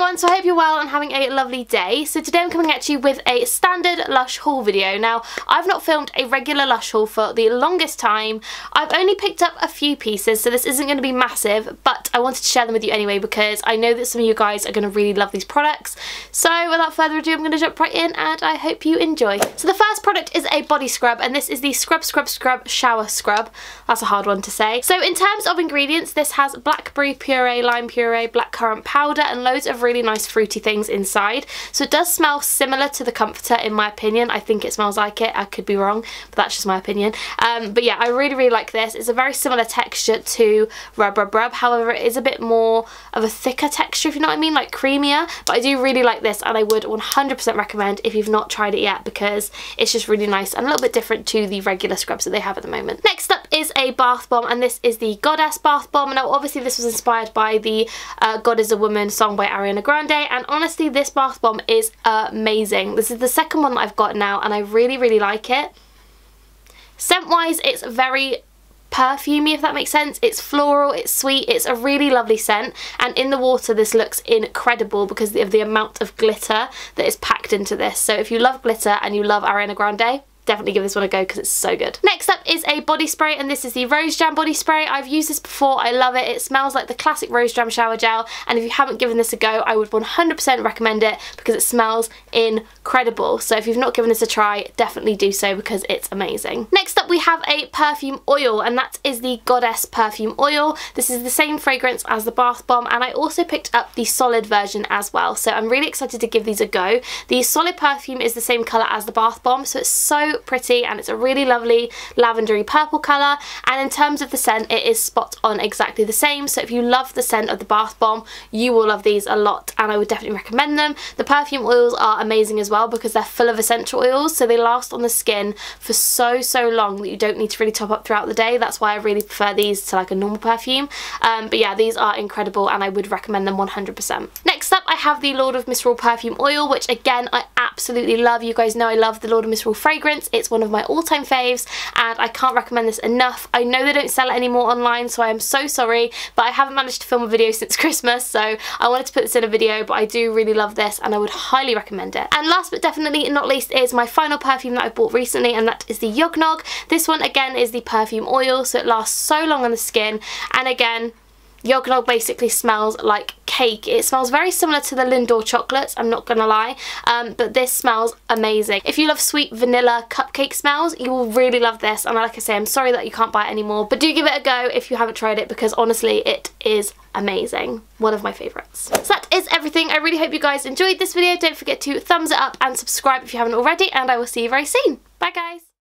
everyone, so I hope you're well and having a lovely day. So today I'm coming at you with a standard Lush haul video. Now, I've not filmed a regular Lush haul for the longest time. I've only picked up a few pieces, so this isn't going to be massive, but I wanted to share them with you anyway because I know that some of you guys are going to really love these products. So without further ado, I'm going to jump right in and I hope you enjoy. So the first product is a body scrub, and this is the Scrub Shower Scrub. That's a hard one to say. So in terms of ingredients, this has blackberry puree, lime puree, blackcurrant powder, and loads of really nice fruity things inside. So it does smell similar to the Comforter in my opinion. I think it smells like it. I could be wrong, but that's just my opinion. But yeah, I really like this. It's a very similar texture to Rub. However, it is a bit more of a thicker texture, if you know what I mean, like creamier. But I do really like this, and I would 100% recommend if you've not tried it yet, because it's just really nice and a little bit different to the regular scrubs that they have at the moment. Next up is a bath bomb, and this is the Goddess bath bomb. Now obviously this was inspired by the God is a Woman song by Ariana Grande, and honestly this bath bomb is amazing. This is the second one that I've got now and I really like it. Scent wise, it's very perfumey, if that makes sense. It's floral, it's sweet, it's a really lovely scent, and in the water this looks incredible because of the amount of glitter that is packed into this. So if you love glitter and you love Ariana Grande, definitely give this one a go because it's so good. Next up is a body spray, and this is the Rose Jam body spray. I've used this before, I love it. It smells like the classic Rose Jam shower gel, and if you haven't given this a go, I would 100% recommend it because it smells incredible. So if you've not given this a try, definitely do so because it's amazing. Next up we have a perfume oil, and that is the Goddess perfume oil. This is the same fragrance as the bath bomb, and I also picked up the solid version as well. So I'm really excited to give these a go. The solid perfume is the same colour as the bath bomb, so it's so pretty and it's a really lovely lavendery purple colour, and in terms of the scent it is spot on exactly the same. So if you love the scent of the bath bomb, you will love these a lot, and I would definitely recommend them. The perfume oils are amazing as well because they're full of essential oils, so they last on the skin for so long that you don't need to really top up throughout the day. That's why I really prefer these to like a normal perfume. But yeah, these are incredible and I would recommend them 100%. Next up I have the Lord of Misrule perfume oil, which again I absolutely love. You guys know I love the Lord of Misrule fragrance. It's one of my all-time faves and I can't recommend this enough. I know they don't sell it anymore online, so I am so sorry, but I haven't managed to film a video since Christmas, so I wanted to put this in a video. But I do really love this and I would highly recommend it. And last but definitely not least is my final perfume that I bought recently, and that is the Yognog. This one again is the perfume oil, so it lasts so long on the skin, and again Yognog basically smells like cake. It smells very similar to the Lindor chocolates, I'm not gonna lie, but this smells amazing. If you love sweet vanilla cupcake smells, you will really love this, and like I say, I'm sorry that you can't buy it anymore, but do give it a go if you haven't tried it because honestly it is amazing. One of my favourites. So that is everything. I really hope you guys enjoyed this video. Don't forget to thumbs it up and subscribe if you haven't already, and I will see you very soon. Bye guys!